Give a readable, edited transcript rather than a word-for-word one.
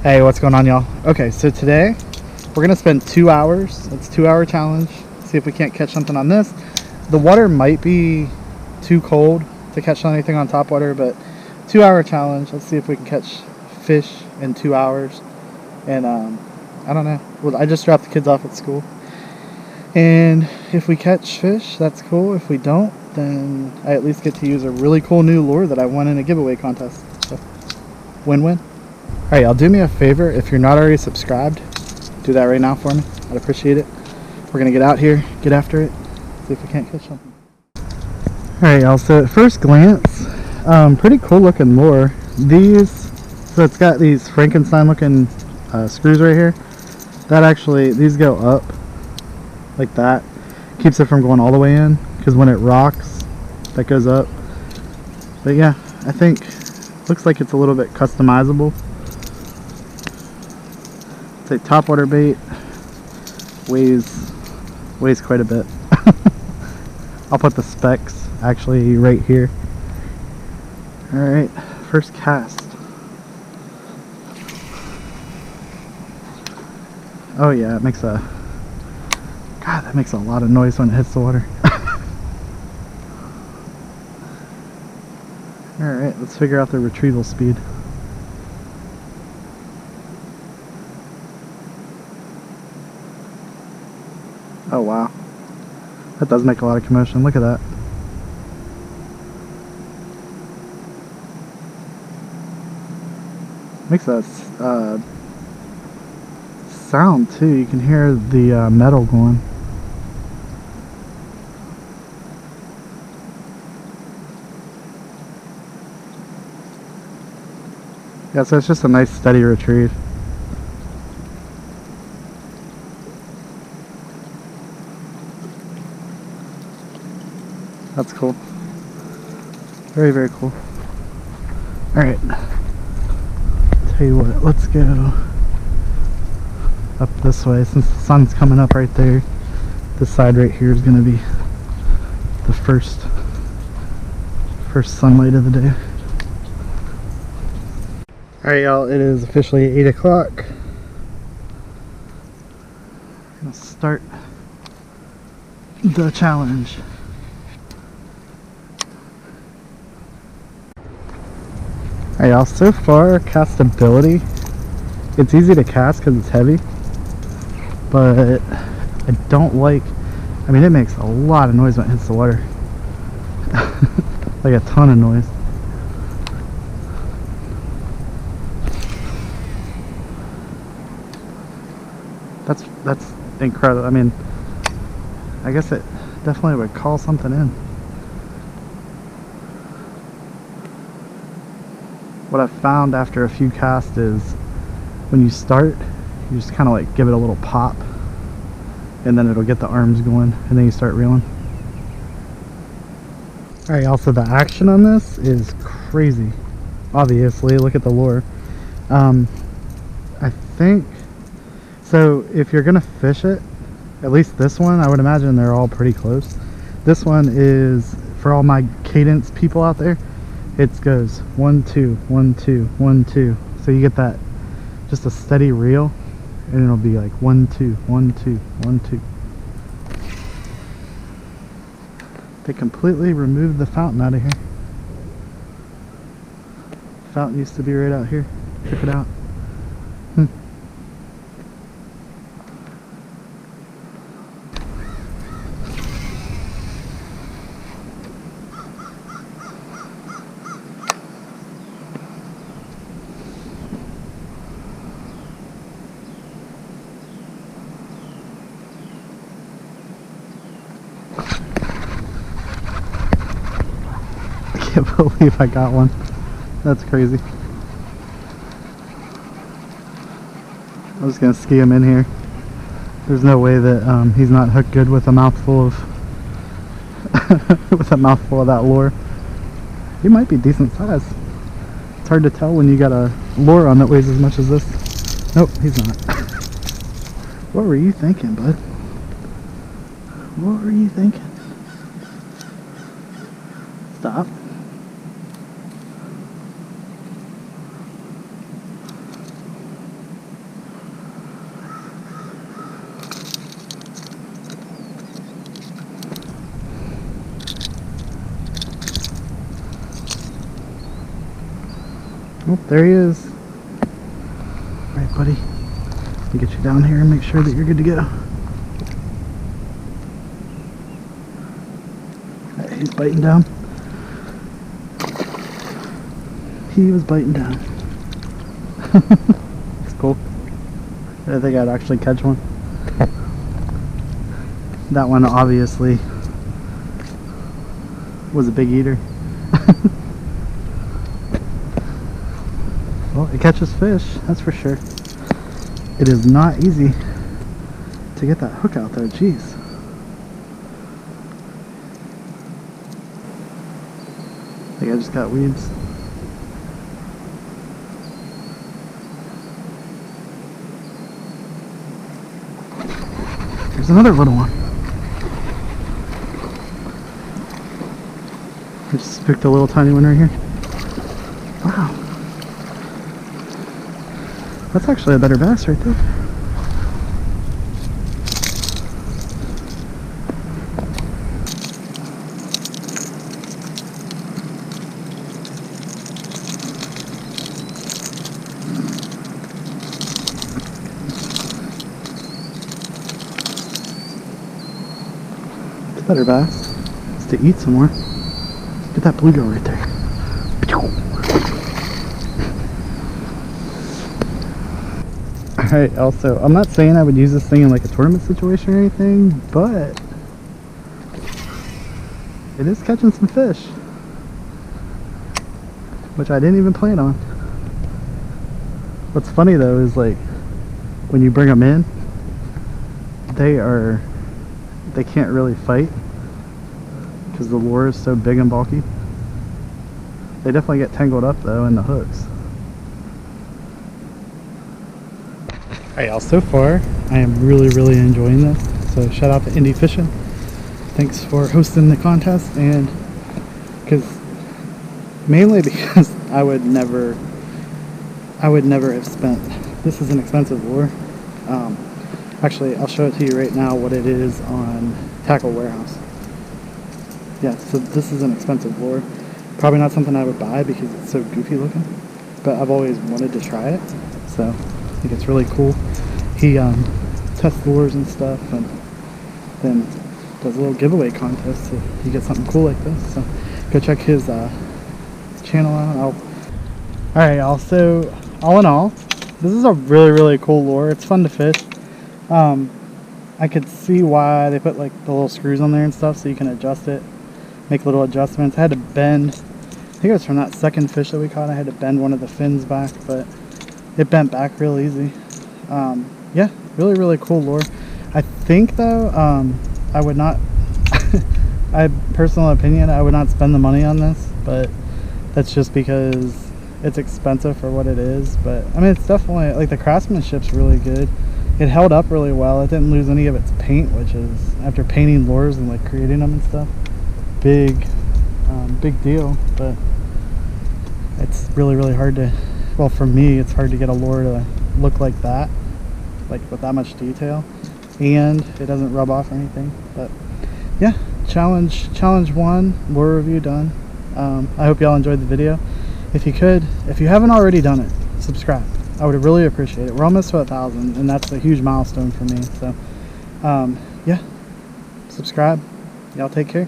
Hey, what's going on, y'all? Okay, so today we're gonna spend 2 hours. It's a 2-hour challenge. See if we can't catch something on this. The water might be too cold to catch anything on top water, but 2-hour challenge. Let's see if we can catch fish in 2 hours. And I don't know. Well, I just dropped the kids off at school, and if we catch fish, that's cool. If we don't, then I at least get to use a really cool new lure that I won in a giveaway contest. So, win-win. Alright, y'all, do me a favor. If you're not already subscribed, do that right now for me. I'd appreciate it. We're going to get out here, get after it, see if we can't catch something. Alright, y'all, so at first glance, pretty cool looking lure. So it's got these Frankenstein looking screws right here. These go up like that. Keeps it from going all the way in, because when it rocks, that goes up. But yeah, I think, looks like it's a little bit customizable. It's a topwater bait, weighs quite a bit. I'll put the specs actually right here. Alright, first cast. Oh yeah, that makes a lot of noise when it hits the water. Alright, let's figure out the retrieval speed. Oh wow, that does make a lot of commotion. Look at that. Makes that sound too. You can hear the metal going. Yeah, so it's just a nice steady retrieve. That's cool. Very, very cool. Alright. Tell you what, let's go up this way since the sun's coming up right there. This side right here is going to be the first sunlight of the day. Alright, y'all, it is officially 8 o'clock. I'm going to start the challenge. Alright, y'all, so far, castability, it's easy to cast because it's heavy, but I don't like, I mean, it makes a lot of noise when it hits the water. Like a ton of noise. That's incredible. I mean, I guess it definitely would call something in. What I've found after a few casts is when you start, you just kind of like give it a little pop, and then it'll get the arms going, and then you start reeling. Alright, also the action on this is crazy. Obviously, look at the lure. I think, so if you're gonna fish it, at least this one, I would imagine they're all pretty close. This one is, for all my cadence people out there, it goes 1 2 1 2 1 2, so you get that, just a steady reel, and it'll be like 1 2 1 2 1 2. They completely removed the fountain out of here. The fountain used to be right out here. Took it out. I can't believe I got one. That's crazy. I'm just gonna ski him in here. There's no way that he's not hooked good with a mouthful of with a mouthful of that lure. He might be decent size. It's hard to tell when you got a lure on that weighs as much as this. Nope, he's not. What were you thinking, bud? What were you thinking? Stop. Oh, there he is. All right, buddy. Let me get you down here and make sure that you're good to go. All right, he's biting down. He was biting down. It's cool. I think I'd actually catch one. That one obviously was a big eater. Well, it catches fish, that's for sure. It is not easy to get that hook out there, jeez. I think I just got weeds. There's another little one. I just picked a little tiny one right here. Wow. That's actually a better bass right there. It's a better bass. It's to eat some more. Get that bluegill right there. Alright, also, I'm not saying I would use this thing in like a tournament situation or anything, but it is catching some fish, which I didn't even plan on. What's funny though is like when you bring them in, they can't really fight because the lure is so big and bulky. They definitely get tangled up though in the hooks. Alright y'all, so far I am really enjoying this. So shout out to Indie Fishing. Thanks for hosting the contest, and mainly because I would never have spent, this is an expensive lure. Actually, I'll show it to you right now what it is on Tackle Warehouse. Yeah, so this is an expensive lure. Probably not something I would buy because it's so goofy looking, but I've always wanted to try it, so I think it's really cool. He tests lures and stuff, and then does a little giveaway contest if you get something cool like this. So go check his channel out. Alright y'all, so all in all, this is a really cool lure. It's fun to fish. I could see why they put like the little screws on there and stuff so you can adjust it, make little adjustments. I had to bend, I think it was from that second fish that we caught, I had to bend one of the fins back, but it bent back real easy. Yeah, really cool lure. I think though, I would not, personal opinion, I would not spend the money on this, but that's just because it's expensive for what it is. But I mean, it's definitely, like, the craftsmanship's really good. It held up really well. It didn't lose any of its paint, which is, after painting lures and like creating them and stuff, big deal. But it's really hard to, well, for me, it's hard to get a lure to look like that, like with that much detail, and it doesn't rub off or anything. But yeah, challenge one, lure review done. I hope y'all enjoyed the video. If you haven't already done it, subscribe. I would really appreciate it. We're almost to 1,000, and that's a huge milestone for me. So yeah, subscribe. Y'all take care.